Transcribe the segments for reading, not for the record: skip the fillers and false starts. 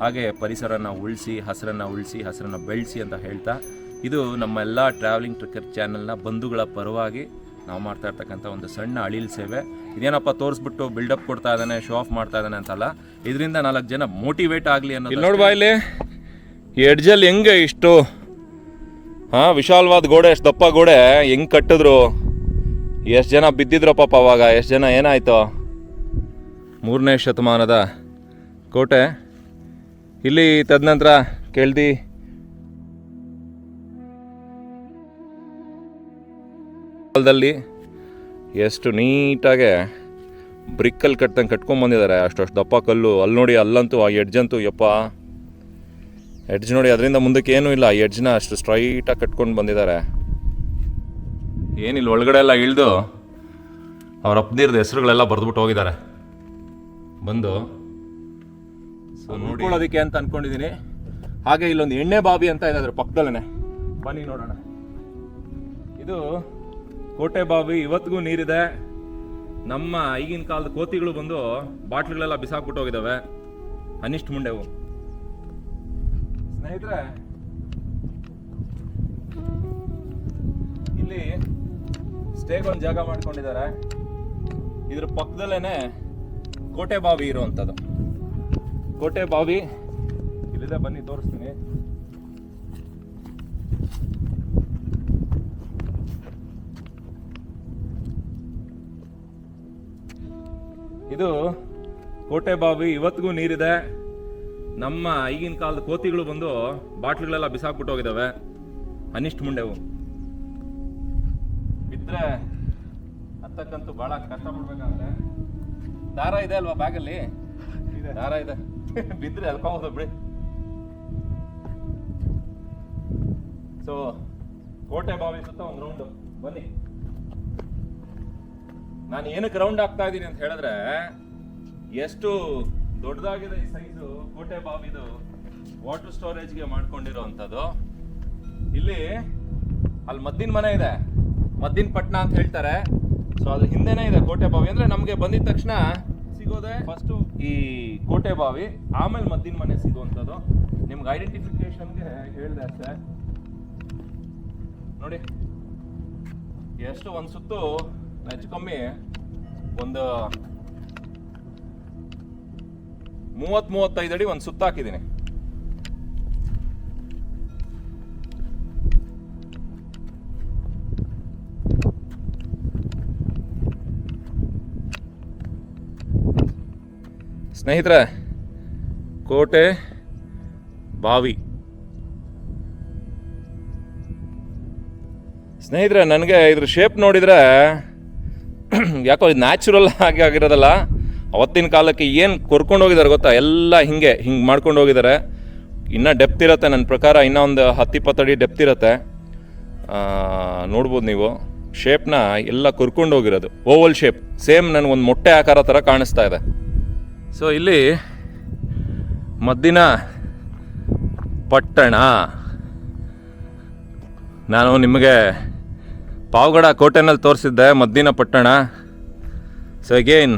ಹಾಗೆ ಪರಿಸರನ ಉಳಿಸಿ ಹಸಿರನ್ನು ಬೆಳೆಸಿ ಅಂತ ಹೇಳ್ತಾ, ಇದು ನಮ್ಮೆಲ್ಲ ಟ್ರಾವೆಲಿಂಗ್ ಟ್ರೆಕ್ಕರ್ ಚಾನಲ್ನ ಬಂಧುಗಳ ಪರವಾಗಿ ನಾವು ಮಾಡ್ತಾ ಇರ್ತಕ್ಕಂಥ ಒಂದು ಸಣ್ಣ ಅಳಿಲ್ ಸೇವೆ. ಇದೇನಪ್ಪ ತೋರಿಸ್ಬಿಟ್ಟು ಬಿಲ್ಡಪ್ ಕೊಡ್ತಾ ಇದ್ದಾನೆ, ಶೋ ಆಫ್ ಮಾಡ್ತಾ ಇದ್ದಾನೆ ಅಂತಲ್ಲ, ಇದರಿಂದ 4 ಜನ ಮೋಟಿವೇಟ್ ಆಗಲಿ ಅನ್ನೋದು. ಇಲ್ಲಿ ನೋಡ್ಬಾ, ಇಲ್ಲಿ ಎಡ್ಜಲ್ಲಿ ಹೆಂಗೆ ಇಷ್ಟು ವಿಶಾಲವಾದ ಗೋಡೆ, ಎಷ್ಟು ದಪ್ಪ ಗೋಡೆ ಹೆಂಗೆ ಕಟ್ಟಿದ್ರು, ಎಷ್ಟು ಜನ ಬಿದ್ದಿದ್ರು ಪಾಪ ಅವಾಗ, ಎಷ್ಟು ಜನ ಏನಾಯ್ತು. 3ನೇ ಶತಮಾನದ ಕೋಟೆ. ಇಲ್ಲಿ ತದನಂತರ ಕೆಳದಿ ಕಾಲದಲ್ಲಿ ಎಷ್ಟು ನೀಟಾಗೆ ಬ್ರಿಕ್ಕಲ್ಲಿ ಕಟ್ಕೊಂಡ್ಬಂದಿದ್ದಾರೆ, ಅಷ್ಟು ದಪ್ಪ ಕಲ್ಲು. ಅಲ್ಲಿ ನೋಡಿ, ಅಲ್ಲಂತೂ ಆ ಎಡ್ಜಂತೂ ಯಪ್ಪ, ಎಡ್ಜ್ ನೋಡಿ, ಅದರಿಂದ ಮುಂದಕ್ಕೆ ಏನೂ ಇಲ್ಲ, ಎಡ್ಜ್ನ ಅಷ್ಟು ಸ್ಟ್ರೈಟಾಗಿ ಕಟ್ಕೊಂಡು ಬಂದಿದ್ದಾರೆ. ಏನಿಲ್ಲ, ಒಳಗಡೆ ಎಲ್ಲ ಇಳಿದು ಅವ್ರ ಅಪ್ಪದಿರ್ದ ಹೆಸರುಗಳೆಲ್ಲ ಬರೆದ್ಬಿಟ್ಟು ಹೋಗಿದ್ದಾರೆ ಬಂದು. ಸೊ ನೋಡ್ಕೊಳ್ಳೋದಕ್ಕೆ ಅಂತ ಅಂದ್ಕೊಂಡಿದ್ದೀನಿ. ಹಾಗೆ ಇಲ್ಲೊಂದು ಎಣ್ಣೆ ಬಾವಿ ಅಂತ ಇದೆ ಅದ್ರ ಪಕ್ಕದಲ್ಲೇ, ಬನ್ನಿ ನೋಡೋಣ. ಇದು ಕೋಟೆ ಬಾವಿ, ಇವತ್ತಿಗೂ ನೀರಿದೆ. ನಮ್ಮ ಈಗಿನ ಕಾಲದ ಕೋತಿಗಳು ಬಂದು ಬಾಟ್ಲುಗಳೆಲ್ಲ ಬಿಸಾಕ್ಬಿಟ್ಟು ಹೋಗಿದ್ದಾವೆ, ಅನಿಷ್ಟ ಮುಂಡೆವು. ಸ್ನೇಹಿತರೆ, ಇಲ್ಲಿ ಸ್ಟೇಗೆ ಒಂದು ಜಾಗ ಮಾಡ್ಕೊಂಡಿದ್ದಾರೆ. ಇದ್ರ ಪಕ್ಕದಲ್ಲೇನೆ ಕೋಟೆ ಬಾವಿ ಇರುವಂಥದ್ದು. ಕೋಟೆ ಬಾವಿ ಇಲ್ಲಿದೆ, ಬನ್ನಿ ತೋರಿಸ್ತೀನಿ. ಇದು ಕೋಟೆ ಬಾವಿ, ಇವತ್ತಿಗೂ ನೀರಿದೆ. ನಮ್ಮ ಈಗಿನ ಕಾಲದ ಕೋತಿಗಳು ಬಂದು ಬಾಟ್ಲುಗಳೆಲ್ಲ ಬಿಸಾಕ್ಬಿಟ್ಟು ಹೋಗಿದ್ದಾವೆ, ಅನಿಷ್ಟ ಮುಂಡೆವು. ಬಿದ್ದರೆ ಹತ್ತಕ್ಕಂತೂ ಭಾಳ ಕಷ್ಟಪಡ್ಬೇಕಾಗುತ್ತೆ. ದಾರ ಇದೆ ಅಲ್ವಾ ಬ್ಯಾಗಲ್ಲಿ? ದಾರ ಇದೆ, ಬಿದ್ದರೆ ಎಲ್ಕೋಬೋದು ಬಿಡಿ. ಸೊ ಕೋಟೆ ಬಾವಿ ಸುತ್ತ ಒಂದು ರೌಂಡು ಬನ್ನಿ. ನಾನು ಏನಕ್ಕೆ ರೌಂಡ್ ಆಗ್ತಾ ಇದ್ದೀನಿ ಅಂತ ಹೇಳಿದ್ರೆ, ಎಷ್ಟು ದೊಡ್ಡದಾಗಿದೆ ಈ ಸೈಜು ಕೋಟೆ ಬಾವಿದು. ವಾಟರ್ ಸ್ಟೋರೇಜ್ಗೆ ಮಾಡ್ಕೊಂಡಿರೋ ಅಂಥದ್ದು. ಇಲ್ಲಿ ಅಲ್ಲಿ ಮದ್ದಿನ ಮನೆ ಇದೆ, ಮದ್ದಿನ ಪಟ್ಟಣ ಅಂತ ಹೇಳ್ತಾರೆ. ಸೊ ಅದ್ರ ಹಿಂದೆನೇ ಇದೆ ಕೋಟೆ ಬಾವಿ. ಅಂದ್ರೆ ನಮಗೆ ಬಂದಿದ ತಕ್ಷಣ ಸಿಗೋದೆ ಫಸ್ಟು ಈ ಕೋಟೆ ಬಾವಿ, ಆಮೇಲೆ ಮದ್ದಿನ ಮನೆ ಸಿಗುವಂಥದ್ದು. ನಿಮ್ಗೆ ಐಡೆಂಟಿಫಿಕೇಶನ್ಗೆ ಹೇಳಿದೆ ಅಷ್ಟೇ. ನೋಡಿ ಎಷ್ಟು ಒಂದು ಸುತ್ತು ಹೆಚ್ಚು ಕಮ್ಮಿ ಒಂದು 30-35 ಅಡಿ ಒಂದು ಸುತ್ತ ಹಾಕಿದ್ದೀನಿ. ಸ್ನೇಹಿತರೆ, ಕೋಟೆ ಬಾವಿ. ಸ್ನೇಹಿತರೆ, ನನಗೆ ಇದ್ರ ಶೇಪ್ ನೋಡಿದರೆ ಯಾಕೋ ಇದು ನ್ಯಾಚುರಲ್ ಆಗಿ ಆಗಿರೋದಲ್ಲ. ಅವತ್ತಿನ ಕಾಲಕ್ಕೆ ಏನು ಕೊರ್ಕೊಂಡು ಹೋಗಿದ್ದಾರೆ ಗೊತ್ತಾ, ಎಲ್ಲ ಹಿಂಗೆ ಮಾಡ್ಕೊಂಡು ಹೋಗಿದ್ದಾರೆ. ಇನ್ನೂ ಡೆಪ್ತ್ ಇರುತ್ತೆ ನನ್ನ ಪ್ರಕಾರ, ಇನ್ನೂ ಒಂದು 10-20 ಅಡಿ ಡೆಪ್ತ್ ಇರುತ್ತೆ. ನೋಡ್ಬೋದು ನೀವು ಶೇಪ್ನ ಎಲ್ಲ ಕೊರ್ಕೊಂಡು ಹೋಗಿರೋದು, ಓವಲ್ ಶೇಪ್. ಸೇಮ್ ನನಗೊಂದು ಮೊಟ್ಟೆ ಆಕಾರ ಥರ ಕಾಣಿಸ್ತಾ ಇದೆ. ಸೊ ಇಲ್ಲಿ ಮದ್ದಿನ ಪಟ್ಟಣ. ನಾನು ನಿಮಗೆ ಪಾವಗಡ ಕೋಟೆನಲ್ಲಿ ತೋರಿಸಿದ್ದೆ ಮದ್ದಿನ ಪಟ್ಟಣ. ಸೊ ಅಗೇನ್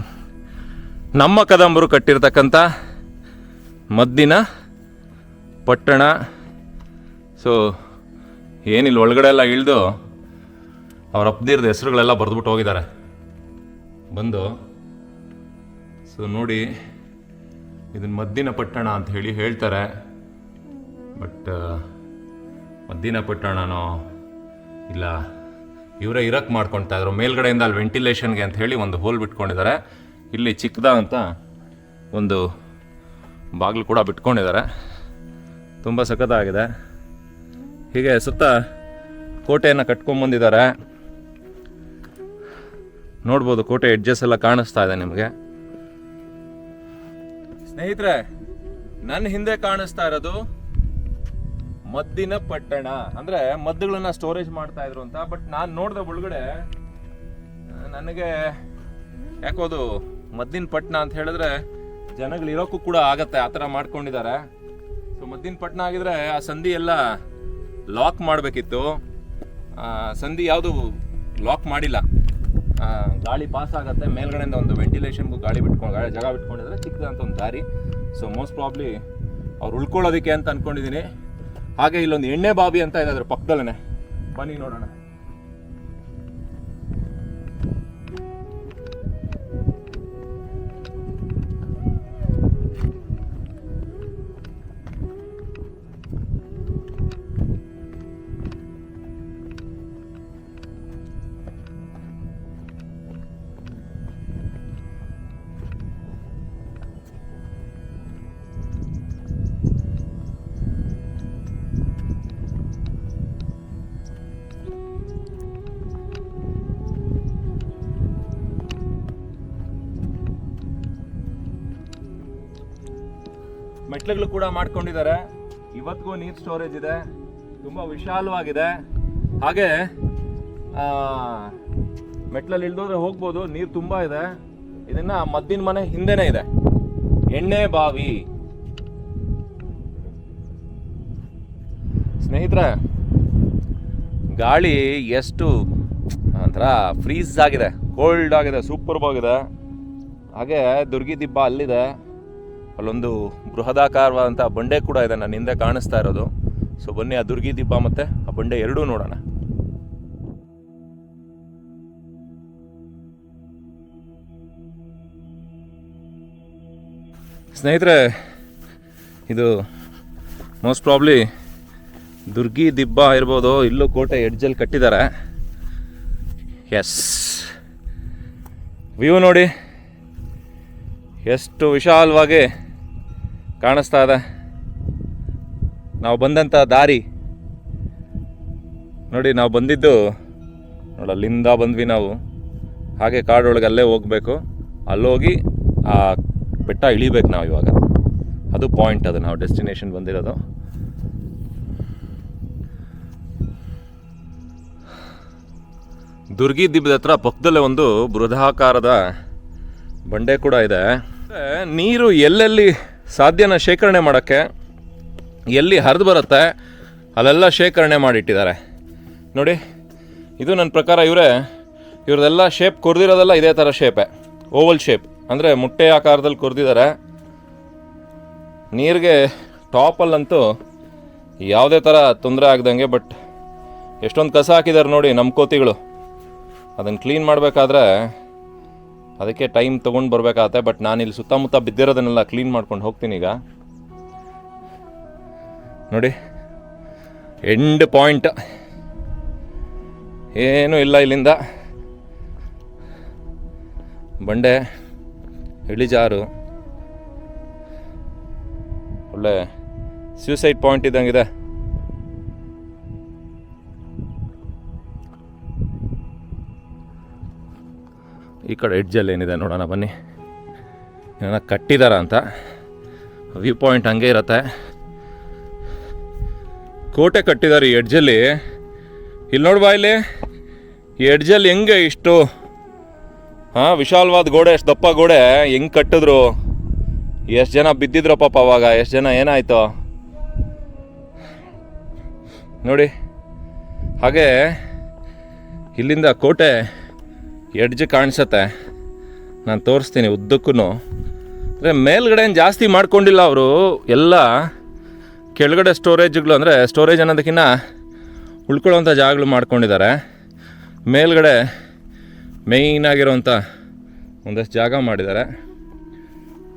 ನಮ್ಮ ಕದಂಬರು ಕಟ್ಟಿರ್ತಕ್ಕಂಥ ಮದ್ದಿನ ಪಟ್ಟಣ. ಸೊ ಏನಿಲ್ಲ, ಒಳಗಡೆ ಎಲ್ಲ ಇಳಿದು ಅವ್ರ ಅಪ್ಪದಿರ್ದ ಹೆಸರುಗಳೆಲ್ಲ ಬರೆದ್ಬಿಟ್ಟು ಹೋಗಿದ್ದಾರೆ ಬಂದು. ಸೊ ನೋಡಿ, ಇದನ್ನು ಮದ್ದಿನ ಪಟ್ಟಣ ಅಂತ ಹೇಳ್ತಾರೆ. ಬಟ್ ಮದ್ದಿನ ಪಟ್ಟಣನೋ ಇಲ್ಲ ಇವರೇ ಇರಕ್ಕೆ ಮಾಡ್ಕೊಳ್ತಾ ಇದ್ರು. ಮೇಲ್ಗಡೆಯಿಂದ ಅಲ್ಲಿ ವೆಂಟಿಲೇಷನ್ಗೆ ಅಂತ ಹೇಳಿ ಒಂದು ಹೋಲ್ ಬಿಟ್ಕೊಂಡಿದ್ದಾರೆ. ಇಲ್ಲಿ ಚಿಕ್ಕದಾಗಂತ ಒಂದು ಬಾಗಿಲು ಕೂಡ ಬಿಟ್ಕೊಂಡಿದ್ದಾರೆ. ತುಂಬ ಸಖತ್ತಾಗಿದೆ. ಹೀಗೆ ಸುತ್ತ ಕೋಟೆಯನ್ನು ಕಟ್ಕೊಂಡ್ಬಂದಿದ್ದಾರೆ. ನೋಡ್ಬೋದು, ಕೋಟೆ ಎಡ್ಜಸ್ ಎಲ್ಲ ಕಾಣಿಸ್ತಾ ಇದೆ ನಿಮಗೆ. ಸ್ನೇಹಿತರೆ, ನನ್ನ ಹಿಂದೆ ಕಾಣಿಸ್ತಾ ಇರೋದು ಮದ್ದಿನ ಪಟ್ಟಣ. ಅಂದ್ರೆ ಮದ್ದುಗಳನ್ನ ಸ್ಟೋರೇಜ್ ಮಾಡ್ತಾ ಇದ್ರು ಅಂತ. ಬಟ್ ನಾನು ನೋಡಿದ ಒಳಗಡೆ ನನಗೆ ಯಾಕೋ ಅದು ಮದ್ದಿನ ಪಟ್ಟಣ ಅಂತ ಹೇಳಿದ್ರೆ ಜನಗಳು ಇರೋಕ್ಕೂ ಕೂಡ ಆಗತ್ತೆ, ಆ ಥರ ಮಾಡ್ಕೊಂಡಿದ್ದಾರೆ. ಸೊ ಮದ್ದಿನ ಪಟ್ಟಣ ಆಗಿದ್ರೆ ಆ ಸಂಧಿ ಎಲ್ಲ ಲಾಕ್ ಮಾಡಬೇಕಿತ್ತು. ಸಂಧಿ ಯಾವುದು ಲಾಕ್ ಮಾಡಿಲ್ಲ. ಗಾಳಿ ಪಾಸ್ ಆಗುತ್ತೆ ಮೇಲ್ಗಡೆಯಿಂದ, ಒಂದು ವೆಂಟಿಲೇಷನ್ಗೂ ಗಾಳಿ ಜಾಗ ಬಿಟ್ಕೊಂಡಿದ್ರೆ ಚಿಕ್ಕದಂತ ಒಂದು ದಾರಿ. ಸೊ ಮೋಸ್ಟ್ ಪ್ರಾಬ್ಲಿ ಅವ್ರು ಉಳ್ಕೊಳ್ಳೋದಕ್ಕೆ ಅಂತ ಅಂದ್ಕೊಂಡಿದ್ದೀನಿ. ಹಾಗೆ ಇಲ್ಲೊಂದು ಎಣ್ಣೆ ಬಾವಿ ಅಂತ ಇದೆ ಅದ್ರ ಪಕ್ಕದಲ್ಲೇ, ಬನ್ನಿ ನೋಡೋಣ. ಮೆಟ್ಲುಗಳು ಕೂಡ ಮಾಡ್ಕೊಂಡಿದ್ದಾರೆ. ಇವತ್ತಿಗೂ ನೀರು ಸ್ಟೋರೇಜ್ ಇದೆ, ತುಂಬ ವಿಶಾಲವಾಗಿದೆ. ಹಾಗೆ ಮೆಟ್ಲಲ್ಲಿ ಇಳಿದೋದ್ರೆ ಹೋಗ್ಬೋದು, ನೀರು ತುಂಬ ಇದೆ. ಇದನ್ನ ಮದ್ದಿನ ಮನೆ ಹಿಂದೆನೇ ಇದೆ ಎಣ್ಣೆ ಬಾವಿ. ಸ್ನೇಹಿತರೆ, ಗಾಳಿ ಎಷ್ಟು ಒಂಥರ ಫ್ರೀಸ್ ಆಗಿದೆ, ಕೋಲ್ಡ್ ಆಗಿದೆ, ಸೂಪರ್ಬ್ ಆಗಿದೆ. ಹಾಗೆ ದುರ್ಗಿ ದಿಬ್ಬ ಅಲ್ಲಿದೆ, ಅಲ್ಲೊಂದು ಬೃಹದಾಕಾರವಾದಂಥ ಬಂಡೆ ಕೂಡ ಇದೆ ನನ್ನ ಹಿಂದೆ ಕಾಣಿಸ್ತಾ ಇರೋದು. ಸೊ ಬನ್ನಿ ಆ ದುರ್ಗಿ ದಿಬ್ಬ ಮತ್ತು ಆ ಬಂಡೆ ಎರಡೂ ನೋಡೋಣ. ಸ್ನೇಹಿತರೆ, ಇದು ಮೋಸ್ಟ್ ಪ್ರಾಬ್ಲಿ ದುರ್ಗಿ ದಿಬ್ಬ ಇರ್ಬೋದು. ಇಲ್ಲೂ ಕೋಟೆ ಎಡ್ಜಲ್ಲಿ ಕಟ್ಟಿದ್ದಾರೆ. ಎಸ್, ವ್ಯೂ ನೋಡಿ ಎಷ್ಟು ವಿಶಾಲವಾಗಿ ಕಾಣಿಸ್ತಾ ಇದೆ. ನಾವು ಬಂದಂಥ ದಾರಿ ನೋಡಿ, ನಾವು ಬಂದಿದ್ದು ನೋಡಿ ಅಲ್ಲಿಂದ ಬಂದ್ವಿ ನಾವು. ಹಾಗೆ ಕಾಡೊಳಗೆ ಅಲ್ಲೇ ಹೋಗಬೇಕು, ಅಲ್ಲೋಗಿ ಆ ಬೆಟ್ಟ ಇಳಿಬೇಕು ನಾವು ಇವಾಗ. ಅದು ಪಾಯಿಂಟ್, ಅದು ನಾವು ಡೆಸ್ಟಿನೇಷನ್ ಬಂದಿರೋದು. ದುರ್ಗಿ ದಿಬ್ಬದ ಹತ್ರ ಪಕ್ಕದಲ್ಲೇ ಒಂದು ಬೃಹದಾಕಾರದ ಬಂಡೆ ಕೂಡ ಇದೆ. ನೀರು ಎಲ್ಲೆಲ್ಲಿ ಸಾಧ್ಯನ ಶೇಖರಣೆ ಮಾಡೋಕ್ಕೆ, ಎಲ್ಲಿ ಹರಿದು ಬರುತ್ತೆ ಅಲ್ಲೆಲ್ಲ ಶೇಖರಣೆ ಮಾಡಿಟ್ಟಿದ್ದಾರೆ ನೋಡಿ. ಇದು ನನ್ನ ಪ್ರಕಾರ ಇವ್ರದೆಲ್ಲ ಶೇಪ್ ಕೊರ್ದಿರೋದೆಲ್ಲ ಇದೇ ಥರ ಶೇಪೇ, ಓವಲ್ ಶೇಪ್, ಅಂದರೆ ಮುಟ್ಟೆ ಆಕಾರದಲ್ಲಿ ಕೊರ್ದಿದ್ದಾರೆ. ನೀರಿಗೆ ಟಾಪಲ್ಲಂತೂ ಯಾವುದೇ ಥರ ತೊಂದರೆ ಆಗ್ದಂಗೆ. ಬಟ್ ಎಷ್ಟೊಂದು ಕಸ ಹಾಕಿದ್ದಾರೆ ನೋಡಿ ನಮ್ಮ ಕೋತಿಗಳು. ಅದನ್ನು ಕ್ಲೀನ್ ಮಾಡಬೇಕಾದ್ರೆ ಅದಕ್ಕೆ ಟೈಮ್ ತೊಗೊಂಡು ಬರಬೇಕಾಗತ್ತೆ. ಬಟ್ ನಾನಿಲ್ಲಿ ಸುತ್ತಮುತ್ತ ಬಿದ್ದಿರೋದನ್ನೆಲ್ಲ ಕ್ಲೀನ್ ಮಾಡ್ಕೊಂಡು ಹೋಗ್ತೀನಿ ಈಗ. ನೋಡಿ, ಎಂಡ್ ಪಾಯಿಂಟ್ ಏನೂ ಇಲ್ಲ. ಇಲ್ಲಿಂದ ಬಂಡೆ, ಇಳಿಜಾರು, ಒಳ್ಳೆ ಸ್ಯೂಸೈಡ್ ಪಾಯಿಂಟ್ ಇದ್ದಂಗಿದೆ. ಈ ಕಡೆ ಎಡ್ಜಲ್ಲಿ ಏನಿದೆ ನೋಡೋಣ ಬನ್ನಿ. ಏನೋ ಕಟ್ಟಿದಾರ ಅಂತ. ವ್ಯೂ ಪಾಯಿಂಟ್ ಹಂಗೆ ಇರುತ್ತೆ. ಕೋಟೆ ಕಟ್ಟಿದ್ದಾರೆ ಈ ಎಡ್ಜಲ್ಲಿ. ಇಲ್ಲಿ ನೋಡ್ಬಾ, ಇಲ್ಲಿ ಈ ಎಡ್ಜಲ್ಲಿ ಹೆಂಗೆ ಇಷ್ಟು ವಿಶಾಲವಾದ ಗೋಡೆ, ಎಷ್ಟು ದಪ್ಪ ಗೋಡೆ ಹೆಂಗೆ ಕಟ್ಟಿದ್ರು. ಎಷ್ಟು ಜನ ಬಿದ್ದಿದ್ರು ಪಾಪ ಅವಾಗ, ಎಷ್ಟು ಜನ ಏನಾಯ್ತು ನೋಡಿ. ಹಾಗೆ ಇಲ್ಲಿಂದ ಕೋಟೆ ಎಡ್ಜ್ ಕಾಣಿಸುತ್ತೆ, ನಾನು ತೋರಿಸ್ತೀನಿ ಉದ್ದಕ್ಕೂ. ಅಂದರೆ ಮೇಲ್ಗಡೆ ಏನು ಜಾಸ್ತಿ ಮಾಡ್ಕೊಂಡಿಲ್ಲ ಅವರು, ಎಲ್ಲ ಕೆಳಗಡೆ ಸ್ಟೋರೇಜ್ಗಳು, ಅಂದರೆ ಸ್ಟೋರೇಜ್ ಅನ್ನೋದಕ್ಕಿಂತ ಉಳ್ಕೊಳ್ಳೋವಂಥ ಜಾಗಗಳು ಮಾಡ್ಕೊಂಡಿದ್ದಾರೆ. ಮೇಲ್ಗಡೆ ಮೇಯ್ನಾಗಿರೋವಂಥ ಒಂದಷ್ಟು ಜಾಗ ಮಾಡಿದ್ದಾರೆ.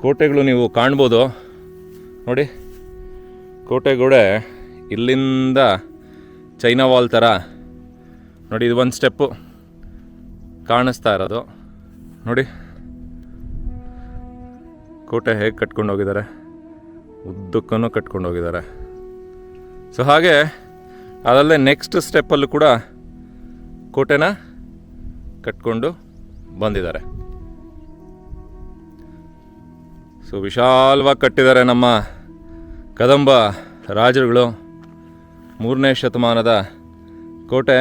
ಕೋಟೆಗಳು ನೀವು ಕಾಣ್ಬೋದು ನೋಡಿ. ಕೋಟೆ ಗೋಡೆ ಇಲ್ಲಿಂದ ಚೈನಾ ವಾಲ್ ಥರ ನೋಡಿ, ಇದು ಒಂದು ಸ್ಟೆಪ್ಪು ಕಾಣಿಸ್ತಾ ಇರೋದು ನೋಡಿ. ಕೋಟೆ ಹೇಗೆ ಕಟ್ಕೊಂಡು ಹೋಗಿದ್ದಾರೆ, ಉದ್ದಕ್ಕೂ ಕಟ್ಕೊಂಡು ಹೋಗಿದ್ದಾರೆ. ಸೊ ಹಾಗೆ ಅದಲ್ಲೇ ನೆಕ್ಸ್ಟ್ ಸ್ಟೆಪ್ಪಲ್ಲೂ ಕೂಡ ಕೋಟೆನ ಕಟ್ಕೊಂಡು ಬಂದಿದ್ದಾರೆ. ಸೊ ವಿಶಾಲವಾಗಿ ಕಟ್ಟಿದ್ದಾರೆ ನಮ್ಮ ಕದಂಬ ರಾಜರುಗಳು. 3ನೇ ಶತಮಾನದ ಕೋಟೆ.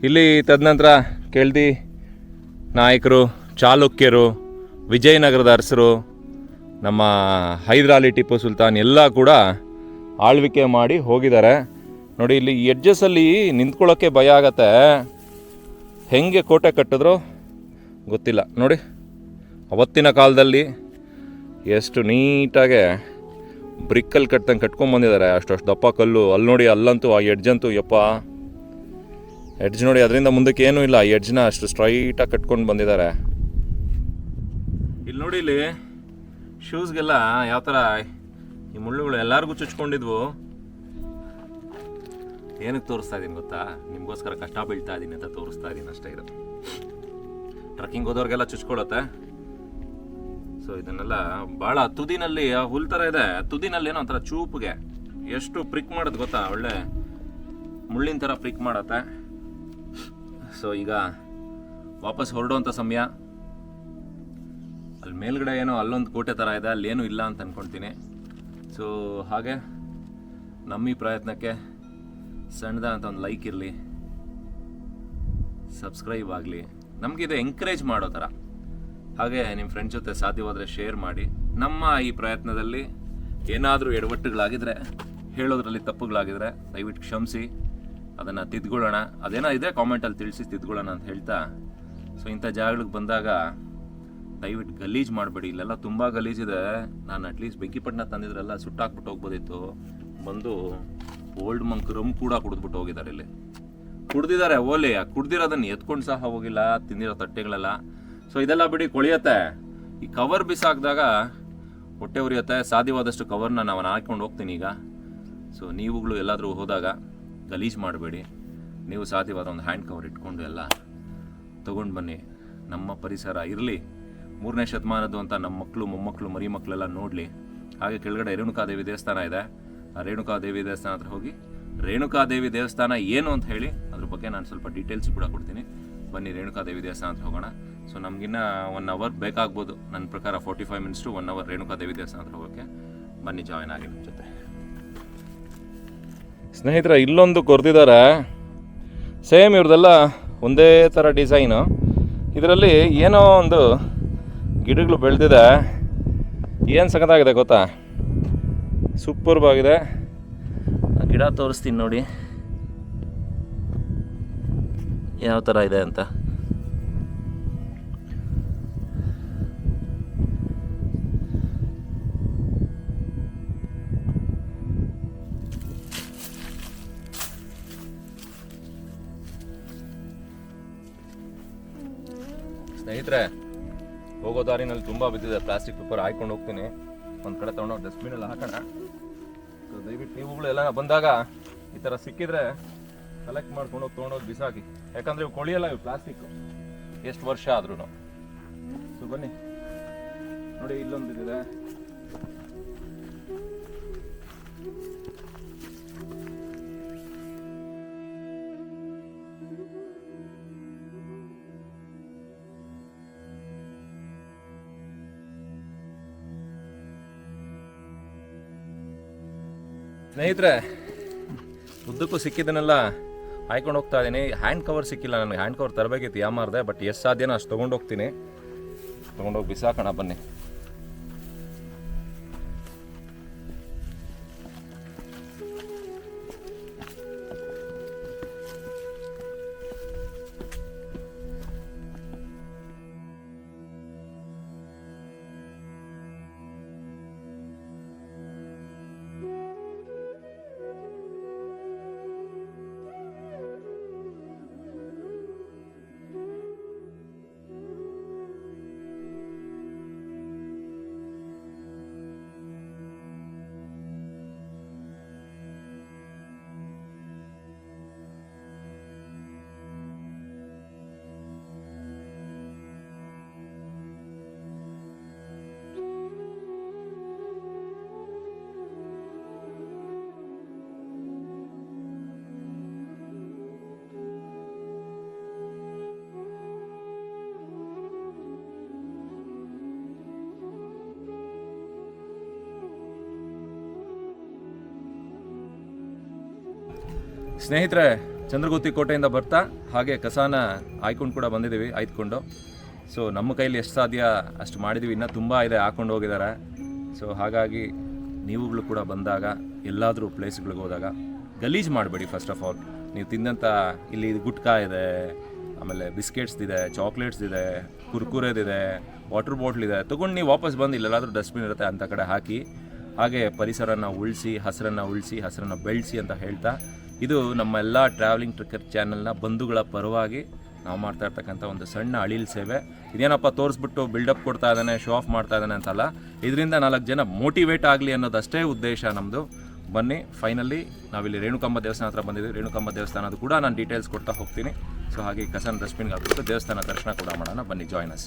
ಇಲ್ಲಿ ತದನಂತರ ಕೆಳದಿ ನಾಯಕರು, ಚಾಲುಕ್ಯರು, ವಿಜಯನಗರದ ಅರಸರು, ನಮ್ಮ ಹೈದರಾಲಿ ಟಿಪ್ಪು ಸುಲ್ತಾನ್ ಎಲ್ಲ ಕೂಡ ಆಳ್ವಿಕೆ ಮಾಡಿ ಹೋಗಿದ್ದಾರೆ ನೋಡಿ. ಇಲ್ಲಿ ಎಡ್ಜಸ್ಸಲ್ಲಿ ನಿಂತ್ಕೊಳ್ಳೋಕ್ಕೆ ಭಯ ಆಗತ್ತೆ. ಹೆಂಗೆ ಕೋಟೆ ಕಟ್ಟಿದ್ರು ಗೊತ್ತಿಲ್ಲ ನೋಡಿ. ಅವತ್ತಿನ ಕಾಲದಲ್ಲಿ ಎಷ್ಟು ನೀಟಾಗೆ ಬ್ರಿಕ್ಕಲ್ಲಿ ಕಟ್ಕೊಂಬಂದಿದ್ದಾರೆ ಅಷ್ಟು ದಪ್ಪ ಕಲ್ಲು. ಅಲ್ಲಿ ನೋಡಿ, ಅಲ್ಲಂತೂ ಆ ಎಡ್ಜಂತೂ ಯಪ್ಪ, ಎಡ್ಜ್ ನೋಡಿ, ಅದರಿಂದ ಮುಂದಕ್ಕೆ ಏನೂ ಇಲ್ಲ. ಆ ಎಡ್ಜ್ನ ಅಷ್ಟು ಸ್ಟ್ರೈಟಾಗಿ ಕಟ್ಕೊಂಡು ಬಂದಿದ್ದಾರೆ. ಇಲ್ಲಿ ನೋಡಿ, ಇಲ್ಲಿ ಶೂಸ್ಗೆಲ್ಲ ಯಾವ ಥರ ಈ ಮುಳ್ಳುಗಳು ಎಲ್ಲರಿಗೂ ಚುಚ್ಕೊಂಡಿದ್ವು. ಏನಕ್ಕೆ ತೋರಿಸ್ತಾ ಇದ್ದೀನಿ ಗೊತ್ತಾ? ನಿಮಗೋಸ್ಕರ ಕಷ್ಟ ಬೀಳ್ತಾ ಇದ್ದೀನಿ ಅಂತ ತೋರಿಸ್ತಾ ಇದ್ದೀನಿ ಅಷ್ಟೇ. ಇದು ಟ್ರಕ್ಕಿಂಗ್ ಹೋದವ್ರಿಗೆಲ್ಲ ಚುಚ್ಕೊಳ್ಳುತ್ತೆ. ಸೊ ಇದನ್ನೆಲ್ಲ ಭಾಳ ತುದಿನಲ್ಲಿ ಹುಲ್ ಥರ ಇದೆ, ತುದಿನಲ್ಲಿ ಏನೋ ಒಂಥರ ಚೂಪ್ಗೆ ಎಷ್ಟು ಪ್ರಿಕ್ ಮಾಡೋದು ಗೊತ್ತಾ, ಒಳ್ಳೆ ಮುಳ್ಳಿನ ಥರ ಪ್ರಿಕ್ ಮಾಡತ್ತೆ. ಸೊ ಈಗ ವಾಪಸ್ ಹೊರಡುವಂಥ ಸಮಯ. ಅಲ್ಲಿ ಮೇಲ್ಗಡೆ ಏನೋ ಅಲ್ಲೊಂದು ಕೋಟೆ ಥರ ಇದೆ, ಅಲ್ಲೇನೂ ಇಲ್ಲ ಅಂತ ಅಂದ್ಕೊಳ್ತೀನಿ. ಸೊ ಹಾಗೆ ನಮ್ಮ ಈ ಪ್ರಯತ್ನಕ್ಕೆ ಸಣ್ಣದ ಅಂತ ಒಂದು ಲೈಕ್ ಇರಲಿ, ಸಬ್ಸ್ಕ್ರೈಬ್ ಆಗಲಿ, ನಮಗಿದು ಎಂಕರೇಜ್ ಮಾಡೋ ಥರ. ಹಾಗೆ ನಿಮ್ಮ ಫ್ರೆಂಡ್ಸ್ ಜೊತೆ ಸಾಧ್ಯವಾದರೆ ಶೇರ್ ಮಾಡಿ. ನಮ್ಮ ಈ ಪ್ರಯತ್ನದಲ್ಲಿ ಏನಾದರೂ ಎಡವಟ್ಟುಗಳಾಗಿದ್ದರೆ, ಹೇಳೋದ್ರಲ್ಲಿ ತಪ್ಪುಗಳಾಗಿದ್ದರೆ ದಯವಿಟ್ಟು ಕ್ಷಮಿಸಿ, ಅದನ್ನು ತಿದ್ಕೊಳ್ಳೋಣ. ಅದೇನೋ ಇದೆ ಕಾಮೆಂಟಲ್ಲಿ ತಿಳಿಸಿ ತಿದ್ಕೊಳ್ಳೋಣ ಅಂತ ಹೇಳ್ತಾ, ಸೊ ಇಂಥ ಜಾಗಗಳಿಗೆ ಬಂದಾಗ ದಯವಿಟ್ಟು ಗಲೀಜು ಮಾಡಬೇಡಿ. ಇಲ್ಲೆಲ್ಲ ತುಂಬ ಗಲೀಜಿದೆ. ನಾನು ಅಟ್ಲೀಸ್ಟ್ ಬೆಂಕಿಪಟ್ಟಣ ತಂದಿದ್ರೆಲ್ಲ ಸುಟ್ಟಾಕ್ಬಿಟ್ಟು ಹೋಗ್ಬೋದಿತ್ತು. ಬಂದು ಓಲ್ಡ್ ಮಂಕ್ ರಮ್ ಕೂಡ ಕುಡಿದ್ಬಿಟ್ಟು ಹೋಗಿದ್ದಾರೆ. ಇಲ್ಲಿ ಕುಡ್ದಿದ್ದಾರೆ, ಓಲಿ ಕುಡ್ದಿರೋದನ್ನು ಎತ್ಕೊಂಡು ಸಹ ಹೋಗಿಲ್ಲ, ತಿಂದಿರೋ ತಟ್ಟೆಗಳೆಲ್ಲ. ಸೊ ಇದೆಲ್ಲ ಬಿಡಿ, ಕೊಳಿಯತ್ತೆ. ಈ ಕವರ್ ಬಿಸಾಕಿದಾಗ ಹೊಟ್ಟೆ ಉರಿಯುತ್ತೆ. ಸಾಧ್ಯವಾದಷ್ಟು ಕವರ್ನ ನಾನು ಹಾಕ್ಕೊಂಡು ಹೋಗ್ತೀನಿ ಈಗ. ಸೊ ನೀವುಗಳು ಎಲ್ಲಾದರೂ ಹೋದಾಗ ಗಲೀಜು ಮಾಡಬೇಡಿ. ನೀವು ಸಾಧ್ಯವಾದ ಒಂದು ಹ್ಯಾಂಡ್ ಕವರ್ ಇಟ್ಕೊಂಡು ಎಲ್ಲ ತೊಗೊಂಡು ಬನ್ನಿ. ನಮ್ಮ ಪರಿಸರ ಇರಲಿ, 3ನೇ ಶತಮಾನದ್ದು ಅಂತ ನಮ್ಮ ಮಕ್ಕಳು, ಮೊಮ್ಮಕ್ಕಳು, ಮರಿ ಮಕ್ಕಳೆಲ್ಲ ನೋಡಲಿ. ಹಾಗೆ ಕೆಳಗಡೆ ರೇಣುಕಾದೇವಿ ದೇವಸ್ಥಾನ ಇದೆ. ಆ ರೇಣುಕಾದೇವಿ ದೇವಸ್ಥಾನ ಹತ್ರ ಹೋಗಿ ರೇಣುಕಾದೇವಿ ದೇವಸ್ಥಾನ ಏನು ಅಂತ ಹೇಳಿ ಅದ್ರ ಬಗ್ಗೆ ನಾನು ಸ್ವಲ್ಪ ಡೀಟೇಲ್ಸ್ ಕೂಡ ಕೊಡ್ತೀನಿ. ಬನ್ನಿ ರೇಣುಕಾದೇವಿ ದೇವಸ್ಥಾನ ಹತ್ರ ಹೋಗೋಣ. ಸೊ ನಮಗಿನ್ನ 1 ಅವರ್ ಬೇಕಾಗ್ಬೋದು ನನ್ನ ಪ್ರಕಾರ, 45 ಮಿನಿಟ್ಸ್ ಟು 1 ಅವರ್ ರೇಣುಕಾದೇವಿ ದೇವಸ್ಥಾನ ಹತ್ರ ಹೋಗೋಕ್ಕೆ. ಬನ್ನಿ, ಜಾಯಿನ್ ಆಗಿ ನಮ್ಮ ಜೊತೆ. ಸ್ನೇಹಿತರೆ, ಇಲ್ಲೊಂದು ಕೊರೆದಿದ್ದಾರೆ. ಸೇಮ್ ಇವ್ರದೆಲ್ಲ ಒಂದೇ ಥರ ಡಿಸೈನು. ಇದರಲ್ಲಿ ಏನೋ ಒಂದು ಗಿಡಗಳು ಬೆಳೆದಿದೆ. ಏನು ಸಖತ್ತಾಗಿದೆ ಗೊತ್ತಾ, ಸೂಪರ್ಬಾಗಿದೆ. ಆ ಗಿಡ ತೋರಿಸ್ತೀನಿ ನೋಡಿ ಯಾವ ಥರ ಇದೆ ಅಂತ. ಸ್ನೇಹಿತರೆ, ಹೋಗೋ ದಾರಿನಲ್ಲಿ ತುಂಬ ಬಿದ್ದಿದೆ. ಪ್ಲಾಸ್ಟಿಕ್ ಪೇಪರ್ ಹಾಕ್ಕೊಂಡು ಹೋಗ್ತೀನಿ, ಒಂದು ಕಡೆ ತೊಗೊಂಡೋಗಿ ಡಸ್ಟ್ಬಿನಲ್ಲಿ ಹಾಕೋಣ. ಸೊ ದಯವಿಟ್ಟು ನೀವುಗಳು ಎಲ್ಲ ಬಂದಾಗ ಈ ಥರ ಸಿಕ್ಕಿದ್ರೆ ಕಲೆಕ್ಟ್ ಮಾಡ್ಕೊಂಡು ತೊಗೊಂಡೋಗಿ ಬಿಸಾಕಿ. ಯಾಕಂದರೆ ಇವು ಕೊಳಿಯಲ್ಲ, ಇವು ಪ್ಲಾಸ್ಟಿಕ್ಕು ಎಷ್ಟು ವರ್ಷ ಆದ್ರೂ. ಸೊ ಬನ್ನಿ ನೋಡಿ, ಇಲ್ಲೊಂದು ಬಿದ್ದಿದೆ. ಸ್ನೇಹಿತರೆ, ಉದ್ದಕ್ಕೂ ಸಿಕ್ಕಿದ್ದನ್ನೆಲ್ಲ ಹಾಯ್ಕೊಂಡು ಹೋಗ್ತಾ ಇದ್ದೀನಿ. ಹ್ಯಾಂಡ್ ಕವರ್ ಸಿಕ್ಕಿಲ್ಲ ನನಗೆ. ಹ್ಯಾಂಡ್ ಕವರ್ ತರಬೇಕಿತ್ತು, ಯಾಮಾರ್ದೆ. ಬಟ್ ಎಷ್ಟು ಸಾಧ್ಯನೋ ಅಷ್ಟು ತೊಗೊಂಡೋಗ್ತೀನಿ. ತೊಗೊಂಡೋಗಿ ಬಿಸಾಕೋಣ ಬನ್ನಿ. ಸ್ನೇಹಿತರೆ, ಚಂದ್ರಗುತ್ತಿ ಕೋಟೆಯಿಂದ ಬರ್ತಾ ಹಾಗೆ ಕಸಾನ ಆಯ್ಕೊಂಡು ಕೂಡ ಬಂದಿದ್ದೀವಿ, ಆಯ್ದುಕೊಂಡು. ಸೊ ನಮ್ಮ ಕೈಲಿ ಎಷ್ಟು ಸಾಧ್ಯ ಅಷ್ಟು ಮಾಡಿದ್ದೀವಿ. ಇನ್ನೂ ತುಂಬ ಇದೆ, ಹಾಕ್ಕೊಂಡು ಹೋಗಿದ್ದಾರೆ. ಸೊ ಹಾಗಾಗಿ ನೀವುಗಳು ಕೂಡ ಬಂದಾಗ ಎಲ್ಲಾದರೂ ಪ್ಲೇಸ್ಗಳಿಗೆ ಹೋದಾಗ ಗಲೀಜು ಮಾಡಬೇಡಿ. ಫಸ್ಟ್ ಆಫ್ ಆಲ್, ನೀವು ತಿಂದಂಥ ಇಲ್ಲಿ ಗುಟ್ಕಾ ಇದೆ, ಆಮೇಲೆ ಬಿಸ್ಕೆಟ್ಸ್ದಿದೆ, ಚಾಕ್ಲೇಟ್ಸ್ದಿದೆ, ಕುರ್ಕುರೆದಿದೆ, ವಾಟರ್ ಬಾಟ್ಲ್ ಇದೆ, ತೊಗೊಂಡು ನೀವು ವಾಪಸ್ ಬಂದು ಇಲ್ಲೆಲ್ಲಾದರೂ ಡಸ್ಟ್ಬಿನ್ ಇರುತ್ತೆ ಅಂಥ ಕಡೆ ಹಾಕಿ. ಹಾಗೆ ಪರಿಸರನ ಉಳಿಸಿ, ಹಸಿರನ್ನು ಬೆಳೆಸಿ ಅಂತ ಹೇಳ್ತಾ, ಇದು ನಮ್ಮ ಎಲ್ಲ ಟ್ರಾವೆಲಿಂಗ್ ಟ್ರೆಕ್ಕರ್ ಚಾನಲ್ನ ಬಂಧುಗಳ ಪರವಾಗಿ ನಾವು ಮಾಡ್ತಾ ಇರ್ತಕ್ಕಂಥ ಒಂದು ಸಣ್ಣ ಅಳಿಲ್ ಸೇವೆ. ಇದೇನಪ್ಪ ತೋರಿಸ್ಬಿಟ್ಟು ಬಿಲ್ಡಪ್ ಕೊಡ್ತಾ ಇದ್ದಾನೆ, ಶೋ ಆಫ್ ಮಾಡ್ತಾ ಇದ್ದಾನೆ ಅಂತಲ್ಲ, ಇದರಿಂದ 4 ಜನ ಮೋಟಿವೇಟ್ ಆಗಲಿ ಅನ್ನೋದಷ್ಟೇ ಉದ್ದೇಶ ನಮ್ಮದು. ಬನ್ನಿ, ಫೈನಲಿ ನಾವಿಲ್ಲಿ ರೇಣುಕಾಂಬ ದೇವಸ್ಥಾನ ಹತ್ರ ಬಂದಿದ್ದೀವಿ. ರೇಣುಕಾಂಬ ದೇವಸ್ಥಾನದ ಕೂಡ ನಾನು ಡೀಟೇಲ್ಸ್ ಕೊಡ್ತಾ ಹೋಗ್ತೀನಿ. ಸೊ ಹಾಗೆ ಕಸನ ಡಸ್ಟ್ಬಿನ್ಗೆ ಹಾಕ್ಬಿಟ್ಟು ದೇವಸ್ಥಾನ ದರ್ಶನ ಕೂಡ ಮಾಡೋಣ. ಬನ್ನಿ, ಜಾಯ್ನ್ ಅಸ್.